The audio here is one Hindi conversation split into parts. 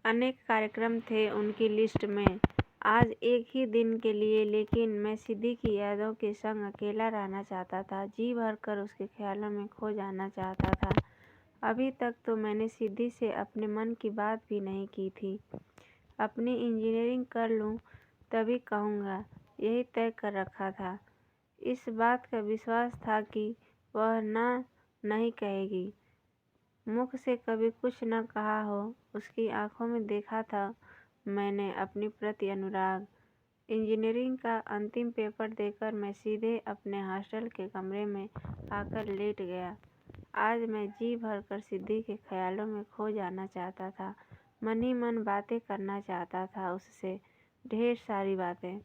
अनेक कार्यक्रम थे उनकी लिस्ट में, आज एक ही दिन के लिए, लेकिन मैं सिद्धि की यादों के संग अकेला रहना चाहता था, जी भरकर उसके ख्यालों में खो जाना चाहता था। अभी तक तो मैंने सिद्धि से अपने मन की बात भी नहीं की थी। अपनी इंजीनियरिंग कर लूँ तभी कहूँगा, यही तय कर रखा था। इस बात का विश्वास था कि वह नहीं कहेगी। मुख से कभी कुछ न कहा हो, उसकी आंखों में देखा था मैंने अपनी प्रति अनुराग। इंजीनियरिंग का अंतिम पेपर देकर मैं सीधे अपने हॉस्टल के कमरे में आकर लेट गया। आज मैं जी भरकर सिद्धि के ख्यालों में खो जाना चाहता था, मन ही मन बातें करना चाहता था उससे, ढेर सारी बातें।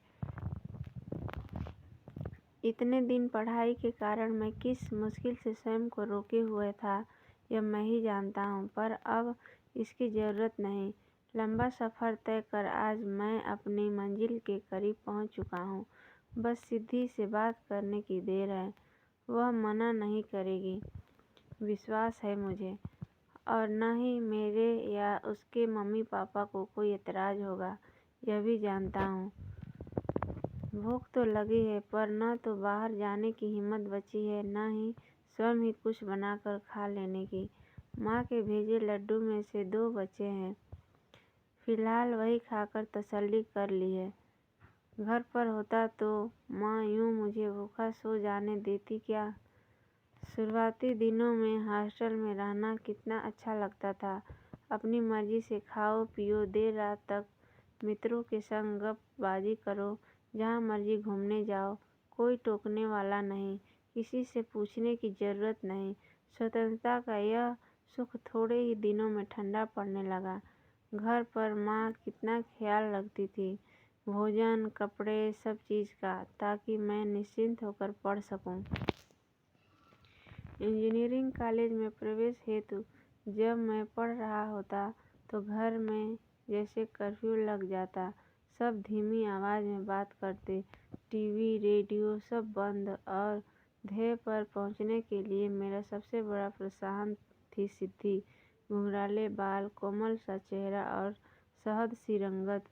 इतने दिन पढ़ाई के कारण मैं किस मुश्किल से स्वयं को रोके हुए था, यह मैं ही जानता हूँ, पर अब इसकी ज़रूरत नहीं। लंबा सफ़र तय कर आज मैं अपनी मंजिल के करीब पहुँच चुका हूँ। बस सिद्धि से बात करने की देर है, वह मना नहीं करेगी, विश्वास है मुझे। और न ही मेरे या उसके मम्मी पापा को कोई एतराज़ होगा, यह भी जानता हूँ। भूख तो लगी है, पर न तो बाहर जाने की हिम्मत बची है, न ही स्वयं ही कुछ बनाकर खा लेने की। माँ के भेजे लड्डू में से 2 बचे हैं, फिलहाल वही खाकर तसल्ली कर ली है। घर पर होता तो माँ यूँ मुझे भूखा सो जाने देती क्या। शुरुआती दिनों में हॉस्टल में रहना कितना अच्छा लगता था। अपनी मर्जी से खाओ पियो, देर रात तक मित्रों के संग गपबाजी करो, जहाँ मर्जी घूमने जाओ, कोई टोकने वाला नहीं, किसी से पूछने की ज़रूरत नहीं। स्वतंत्रता का यह सुख थोड़े ही दिनों में ठंडा पड़ने लगा। घर पर माँ कितना ख्याल रखती थी, भोजन, कपड़े, सब चीज़ का, ताकि मैं निश्चिंत होकर पढ़ सकूं। इंजीनियरिंग कॉलेज में प्रवेश हेतु जब मैं पढ़ रहा होता तो घर में जैसे कर्फ्यू लग जाता। सब धीमी आवाज़ में बात करते, टीवी, रेडियो सब बंद, और ध्येय पर पहुंचने के लिए मेरा सबसे बड़ा प्रोत्साहन थी सिद्धि। घुंघराले बाल, कोमल सा चेहरा और शहद सी रंगत।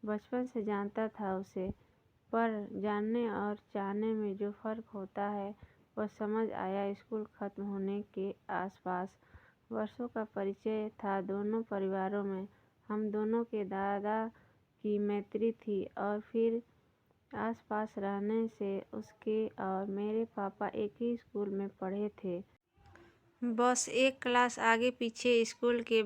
बचपन से जानता था उसे, पर जानने और चाहने में जो फ़र्क होता है वह समझ आया स्कूल खत्म होने के आसपास। वर्षों का परिचय था दोनों परिवारों में। हम दोनों के दादा की मैत्री थी, और फिर आसपास रहने से उसके और मेरे पापा एक ही स्कूल में पढ़े थे। बस एक क्लास आगे पीछे। स्कूल के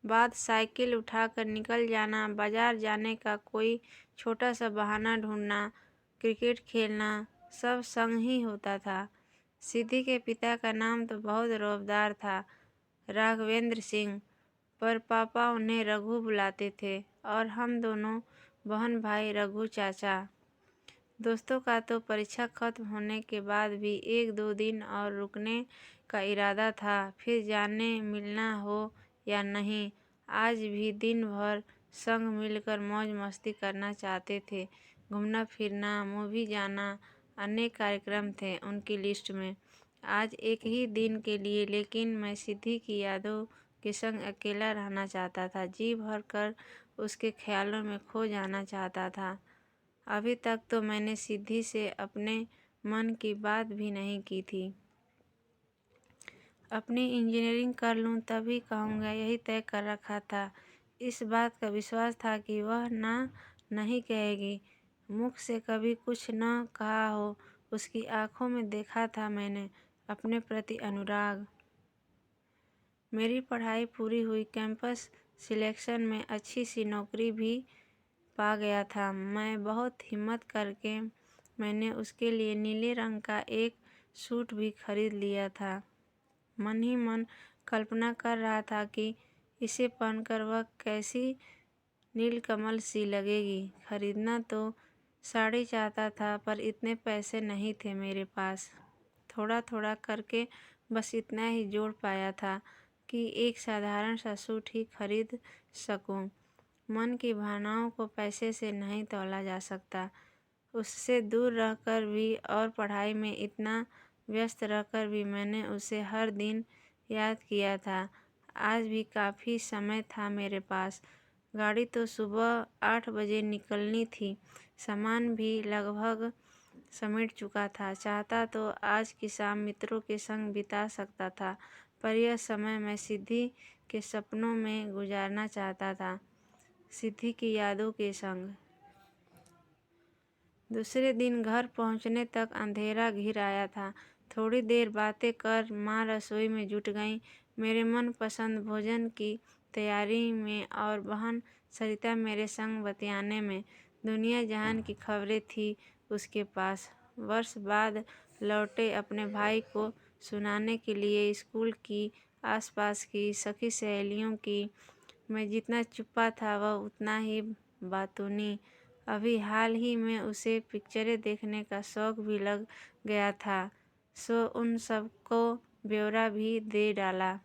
बाद साइकिल उठाकर निकल जाना, बाजार जाने का कोई छोटा सा बहाना ढूंढना, क्रिकेट खेलना, सब संग ही होता था। सिद्धि के पिता का नाम तो बहुत रौबदार था, राघवेंद्र सिंह, पर पापा उन्हें रघु बुलाते थे, और हम दोनों बहन भाई रघु चाचा। दोस्तों का तो परीक्षा खत्म होने के बाद भी 1-2 दिन और रुकने का इरादा था, फिर जाने मिलना हो या नहीं। आज भी दिन भर संग मिलकर मौज मस्ती करना चाहते थे। घूमना फिरना, मूवी जाना, अनेक कार्यक्रम थे उनकी लिस्ट में, आज एक ही दिन के लिए, लेकिन मैं सिद्धि की यादों के संग अकेला रहना चाहता था, जी भरकर उसके ख्यालों में खो जाना चाहता था। अभी तक तो मैंने सिद्धि से अपने मन की बात भी नहीं की थी। अपनी इंजीनियरिंग कर लूँ तभी कहूँगा, यही तय कर रखा था। इस बात का विश्वास था कि वह नहीं कहेगी। मुख से कभी कुछ न कहा हो, उसकी आंखों में देखा था मैंने अपने प्रति अनुराग। मेरी पढ़ाई पूरी हुई, कैंपस सिलेक्शन में अच्छी सी नौकरी भी पा गया था। मैं बहुत हिम्मत करके मैंने उसके लिए नीले रंग का एक सूट भी खरीद लिया था। मन ही मन कल्पना कर रहा था कि इसे पहनकर वह कैसी नीलकमल सी लगेगी। खरीदना तो साड़ी चाहता था, पर इतने पैसे नहीं थे मेरे पास। थोड़ा थोड़ा करके बस इतना ही जोड़ पाया था कि एक साधारण सा सूट ही खरीद सकूं। मन की भावनाओं को पैसे से नहीं तौला जा सकता। उससे दूर रहकर भी और पढ़ाई में इतना व्यस्त रहकर भी मैंने उसे हर दिन याद किया था। आज भी काफ़ी समय था मेरे पास, गाड़ी तो सुबह 8 बजे निकलनी थी। सामान भी लगभग समेट चुका था। चाहता तो आज की शाम मित्रों के संग बिता सकता था, पर यह समय मैं सिद्धि के सपनों में गुजारना चाहता था, सिद्धि की यादों के संग। दूसरे दिन घर पहुंचने तक अंधेरा घिर आया था। थोड़ी देर बातें कर माँ रसोई में जुट गईं, मेरे मनपसंद भोजन की तैयारी में, और बहन सरिता मेरे संग बतियाने में। दुनिया जहान की खबरें थी उसके पास। वर्ष बाद लौटे अपने भाई को सुनाने के लिए स्कूल की, आसपास की, सखी सहेलियों की। मैं जितना चुप्पा था वह उतना ही बातूनी। अभी हाल ही में उसे पिक्चरें देखने का शौक भी लग गया था, सो उन सब को ब्यौरा भी दे डाला।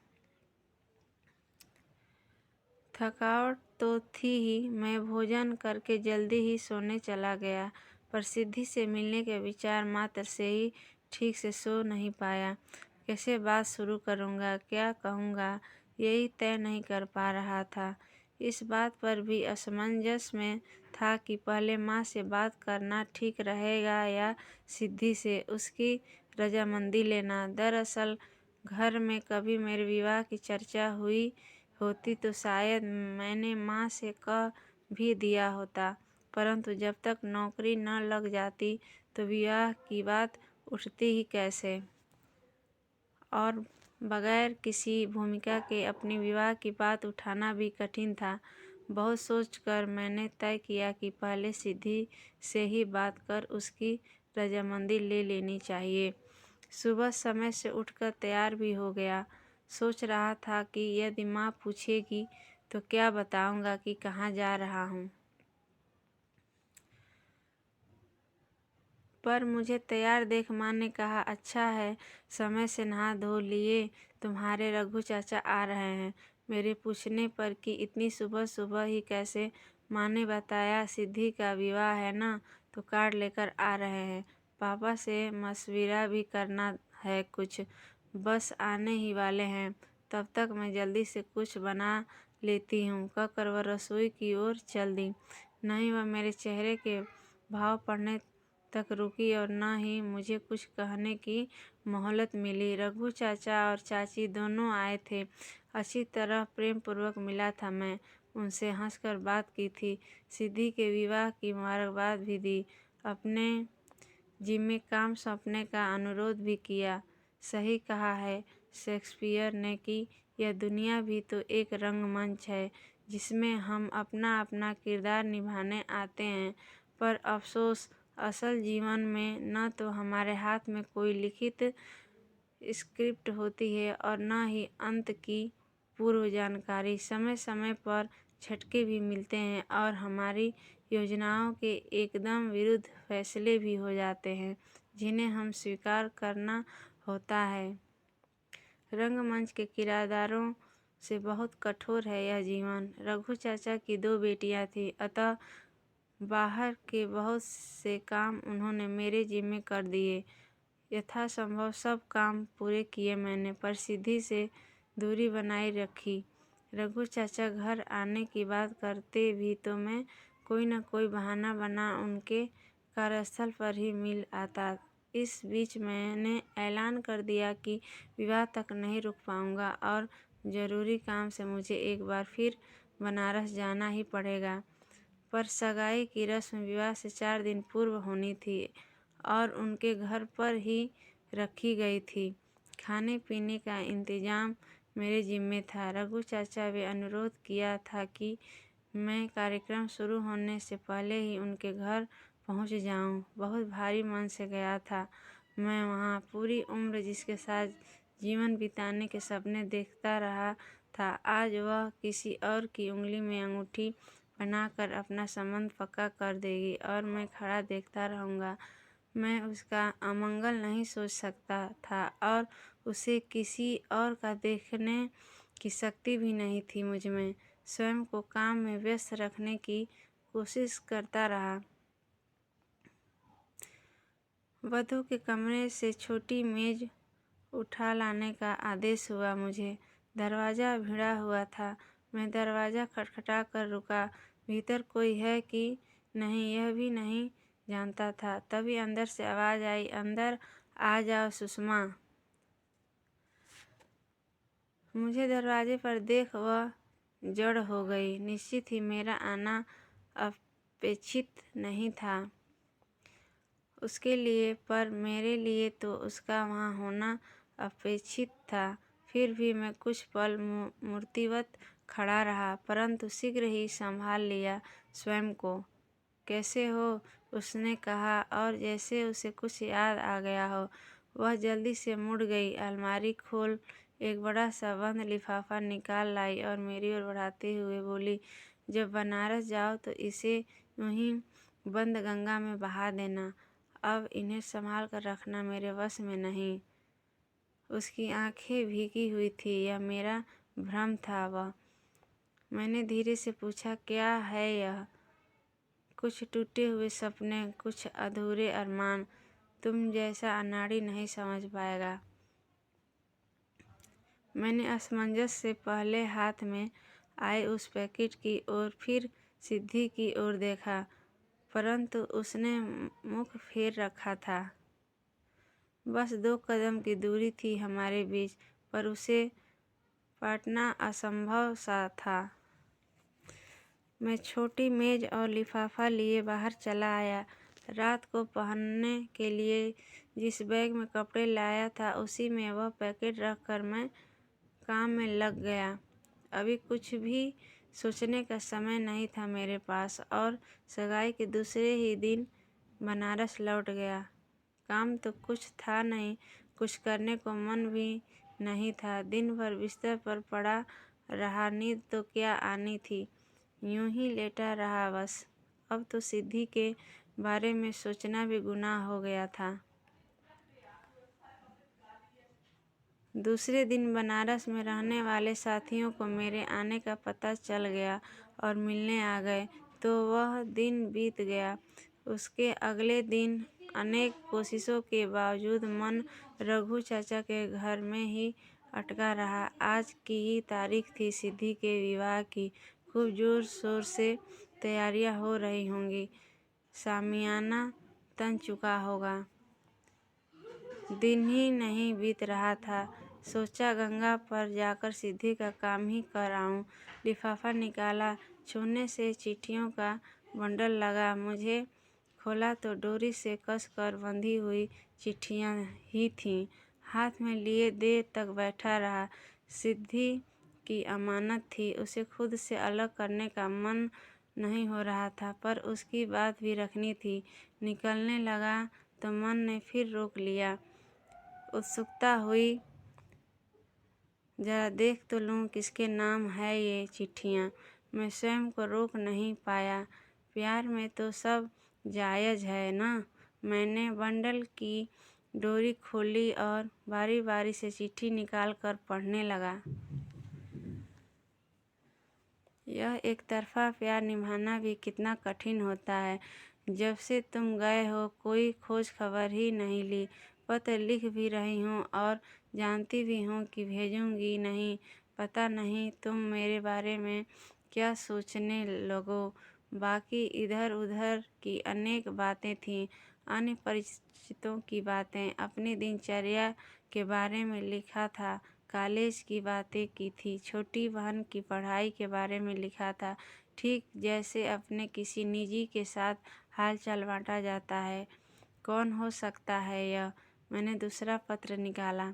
थकावट तो थी ही, मैं भोजन करके जल्दी ही सोने चला गया, पर सिद्धि से मिलने के विचार मात्र से ही ठीक से सो नहीं पाया। कैसे बात शुरू करूँगा, क्या कहूँगा, यही तय नहीं कर पा रहा था। इस बात पर भी असमंजस में था कि पहले माँ से बात करना ठीक रहेगा या सिद्धि से, उसकी रजामंदी लेना। दरअसल घर में कभी मेरे विवाह की चर्चा हुई होती तो शायद मैंने माँ से कह भी दिया होता, परंतु जब तक नौकरी न लग जाती तो विवाह की बात उठती ही कैसे, और बगैर किसी भूमिका के अपने विवाह की बात उठाना भी कठिन था। बहुत सोचकर मैंने तय किया कि पहले सिद्धि से ही बात कर उसकी रजामंदी ले लेनी चाहिए। सुबह समय से उठकर तैयार भी हो गया। सोच रहा था कि यदि माँ पूछेगी तो क्या बताऊंगा कि कहाँ जा रहा हूँ, पर मुझे तैयार देख माँ ने कहा, अच्छा है, समय से नहा धो लिए, तुम्हारे रघु चाचा आ रहे हैं। मेरे पूछने पर कि इतनी सुबह सुबह ही कैसे, माँ ने बताया, सिद्धि का विवाह है ना, तो कार्ड लेकर आ रहे हैं। पापा से मशविरा भी करना है कुछ, बस आने ही वाले हैं। तब तक मैं जल्दी से कुछ बना लेती हूँ, कहकर वह रसोई की ओर चल दी। नहीं वह मेरे चेहरे के भाव पढ़ने तक रुकी और न ही मुझे कुछ कहने की मोहलत मिली। रघु चाचा और चाची दोनों आए थे। अच्छी तरह प्रेम पूर्वक मिला था मैं उनसे, हंसकर बात की थी, सिद्धि के विवाह की मुबारकबाद भी दी, अपने जिम्मे काम सौंपने का अनुरोध भी किया। सही कहा है शेक्सपियर ने कि यह दुनिया भी तो एक रंगमंच है जिसमें हम अपना अपना किरदार निभाने आते हैं, पर अफसोस असल जीवन में न तो हमारे हाथ में कोई लिखित स्क्रिप्ट होती है और न ही अंत की पूर्व जानकारी। समय समय पर झटके भी मिलते हैं और हमारी योजनाओं के एकदम विरुद्ध फैसले भी हो जाते हैं, जिन्हें हम स्वीकार करना होता है। रंगमंच के किरदारों से बहुत कठोर है यह जीवन। रघु चाचा की 2 बेटियां थीं, अतः बाहर के बहुत से काम उन्होंने मेरे जिम्मे कर दिए। यथासंभव सब काम पूरे किए मैंने, पर सिद्धि से दूरी बनाए रखी। रघु चाचा घर आने की बात करते भी तो मैं कोई न कोई बहाना बना उनके कार्यस्थल पर ही मिल आता। इस बीच मैंने ऐलान कर दिया कि विवाह तक नहीं रुक पाऊंगा और जरूरी काम से मुझे एक बार फिर बनारस जाना ही पड़ेगा। पर सगाई की रस्म विवाह से 4 दिन पूर्व होनी थी और उनके घर पर ही रखी गई थी। खाने पीने का इंतजाम मेरे जिम्मे था। रघु चाचा वे अनुरोध किया था कि मैं कार्यक्रम शुरू होने से पहले ही उनके घर पहुंच जाऊं। बहुत भारी मन से गया था मैं वहां। पूरी उम्र जिसके साथ जीवन बिताने के सपने देखता रहा था, आज वह किसी और की उंगली में अंगूठी बनाकर अपना संबंध पक्का कर देगी और मैं खड़ा देखता रहूँगा। मैं उसका अमंगल नहीं सोच सकता था और उसे किसी और का देखने की शक्ति भी नहीं थी मुझ में। स्वयं को काम में व्यस्त रखने की कोशिश करता रहा। वधू के कमरे से छोटी मेज उठा लाने का आदेश हुआ मुझे। दरवाज़ा भिड़ा हुआ था। मैं दरवाज़ा खटखटा कर रुका। भीतर कोई है कि नहीं यह भी नहीं जानता था। तभी अंदर से आवाज़ आई, अंदर आ जाओ सुषमा। मुझे दरवाजे पर देख वह जड़ हो गई। निश्चित ही मेरा आना अपेक्षित नहीं था उसके लिए, पर मेरे लिए तो उसका वहाँ होना अपेक्षित था। फिर भी मैं कुछ पल मूर्तिवत खड़ा रहा, परंतु शीघ्र ही संभाल लिया स्वयं को। कैसे हो? उसने कहा, और जैसे उसे कुछ याद आ गया हो वह जल्दी से मुड़ गई। अलमारी खोल एक बड़ा सा बंद लिफाफा निकाल लाई और मेरी ओर बढ़ाते हुए बोली, जब बनारस जाओ तो इसे यूं ही बंद गंगा में बहा देना। अब इन्हें संभाल कर रखना मेरे वश में नहीं। उसकी आंखें भीगी हुई थी। यह मेरा भ्रम था वह? मैंने धीरे से पूछा, क्या है यह? कुछ टूटे हुए सपने, कुछ अधूरे अरमान। तुम जैसा अनाड़ी नहीं समझ पाएगा। मैंने असमंजस से पहले हाथ में आए उस पैकेट की ओर, फिर सिद्धि की ओर देखा, परंतु उसने मुख फेर रखा था। बस 2 कदम की दूरी थी हमारे बीच, पर उसे पाटना असंभव सा था। मैं छोटी मेज और लिफाफा लिए बाहर चला आया। रात को पहनने के लिए जिस बैग में कपड़े लाया था उसी में वह पैकेट रखकर मैं काम में लग गया। अभी कुछ भी सोचने का समय नहीं था मेरे पास, और सगाई के दूसरे ही दिन बनारस लौट गया। काम तो कुछ था नहीं, कुछ करने को मन भी नहीं था। दिन भर बिस्तर पर पड़ा रहा, नींद तो क्या आनी थी, यूं ही लेटा रहा बस। अब तो सिद्धि के बारे में सोचना भी गुनाह हो गया था। दूसरे दिन बनारस में रहने वाले साथियों को मेरे आने का पता चल गया और मिलने आ गए, तो वह दिन बीत गया। उसके अगले दिन अनेक कोशिशों के बावजूद मन रघु चाचा के घर में ही अटका रहा। आज की ही तारीख थी सिद्धि के विवाह की। खूब जोर शोर से तैयारियां हो रही होंगी, शामियाना तन चुका होगा। दिन ही नहीं बीत रहा था। सोचा गंगा पर जाकर सिद्धि का काम ही कर आऊं। लिफाफा निकाला, छूने से चिट्ठियों का बंडल लगा। मुझे खोला तो डोरी से कस कर बंधी हुई चिट्ठियां ही थीं। हाथ में लिए देर तक बैठा रहा। सिद्धि की अमानत थी, उसे खुद से अलग करने का मन नहीं हो रहा था, पर उसकी बात भी रखनी थी। निकलने लगा तो मन ने फिर रोक लिया। उत्सुकता हुई, जरा देख तो लूँ किसके नाम है ये चिट्ठियाँ। मैं स्वयं को रोक नहीं पाया। प्यार में तो सब जायज़ है ना। मैंने बंडल की डोरी खोली और बारी बारी से चिट्ठी निकाल कर पढ़ने लगा। यह एक तरफा प्यार निभाना भी कितना कठिन होता है। जब से तुम गए हो कोई खोज खबर ही नहीं ली। पत्र लिख भी रही हूँ और जानती भी हूँ कि भेजूंगी नहीं। पता नहीं तुम मेरे बारे में क्या सोचने लगो। बाकी इधर उधर की अनेक बातें थीं, अन्य परिचितों की बातें, अपनी दिनचर्या के बारे में लिखा था, कॉलेज की बातें की थी, छोटी बहन की पढ़ाई के बारे में लिखा था, ठीक जैसे अपने किसी निजी के साथ हालचाल बांटा जाता है। कौन हो सकता है यह? मैंने दूसरा पत्र निकाला।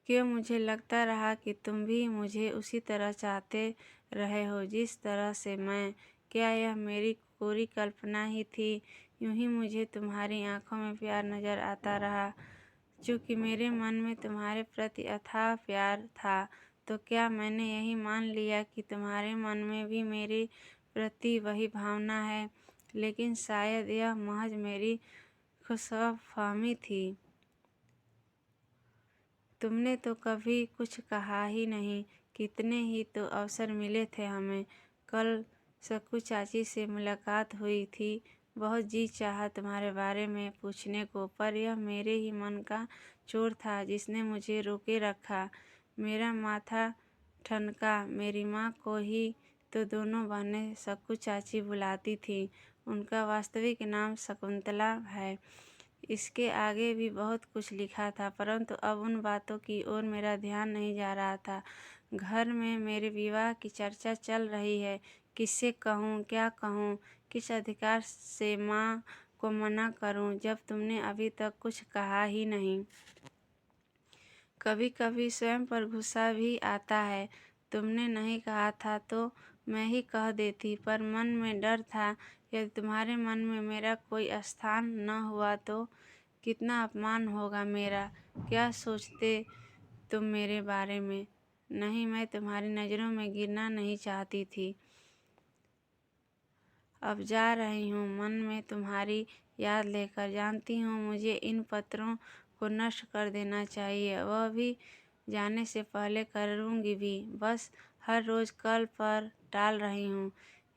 क्यों मुझे लगता रहा कि तुम भी मुझे उसी तरह चाहते रहे हो जिस तरह से मैं। क्या यह मेरी कोरी कल्पना ही थी? यूं ही मुझे तुम्हारी आंखों में प्यार नजर आता रहा। चूँकि मेरे मन में तुम्हारे प्रति अथाह प्यार था, तो क्या मैंने यही मान लिया कि तुम्हारे मन में भी मेरे प्रति वही भावना है? लेकिन शायद यह महज मेरी खुशफहमी थी। तुमने तो कभी कुछ कहा ही नहीं। कितने ही तो अवसर मिले थे हमें। कल सकू चाची से मुलाकात हुई थी। बहुत जी चाहा तुम्हारे बारे में पूछने को, पर यह मेरे ही मन का चोर था जिसने मुझे रोके रखा। मेरा माथा ठनका। मेरी माँ को ही तो दोनों बहनें सक्कू चाची बुलाती थीं। उनका वास्तविक नाम शकुंतला है। इसके आगे भी बहुत कुछ लिखा था, परंतु अब उन बातों की ओर मेरा ध्यान नहीं जा रहा था। घर में मेरे विवाह की चर्चा चल रही है। किससे कहूँ, क्या कहूँ, किस अधिकार से माँ को मना करूँ, जब तुमने अभी तक कुछ कहा ही नहीं। कभी कभी स्वयं पर गुस्सा भी आता है। तुमने नहीं कहा था तो मैं ही कह देती, पर मन में डर था, यदि तुम्हारे मन में मेरा कोई स्थान न हुआ तो कितना अपमान होगा मेरा। क्या सोचते तुम मेरे बारे में? नहीं, मैं तुम्हारी नज़रों में गिरना नहीं चाहती थी। अब जा रही हूँ मन में तुम्हारी याद लेकर। जानती हूँ मुझे इन पत्रों को नष्ट कर देना चाहिए, वह भी जाने से पहले करूँगी भी। बस हर रोज़ कल पर टाल रही हूँ।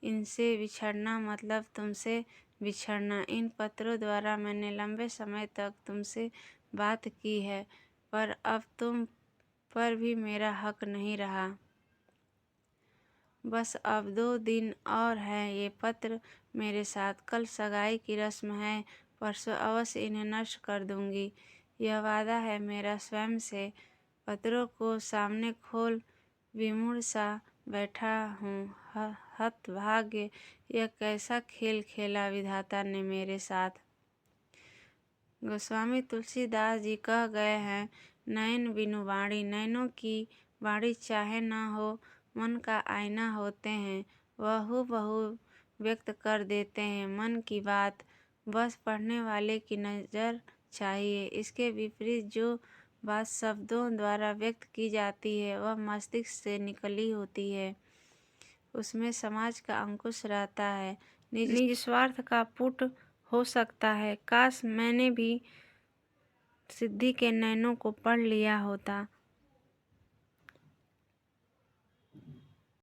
इनसे बिछड़ना मतलब तुमसे बिछड़ना। इन पत्रों द्वारा मैंने लंबे समय तक तुमसे बात की है, पर अब तुम पर भी मेरा हक नहीं रहा। बस अब 2 दिन और हैं ये पत्र मेरे साथ। कल सगाई की रस्म है, परसों अवश्य इन्हें नष्ट कर दूंगी, यह वादा है मेरा स्वयं से। पत्रों को सामने खोल विमूढ़ सा बैठा हूँ। हतभाग्य, यह कैसा खेल खेला विधाता ने मेरे साथ। गोस्वामी तुलसीदास जी कह गए हैं, नयन बिनु बाणी। नयनों की बाणी चाहे न हो, मन का आईना होते हैं। वह हूबहू व्यक्त कर देते हैं मन की बात। बस पढ़ने वाले की नज़र चाहिए। इसके विपरीत जो बात शब्दों द्वारा व्यक्त की जाती है, वह मस्तिष्क से निकली होती है। उसमें समाज का अंकुश रहता है, निज स्वार्थ का पुट हो सकता है। काश मैंने भी सिद्धि के नयनों को पढ़ लिया होता।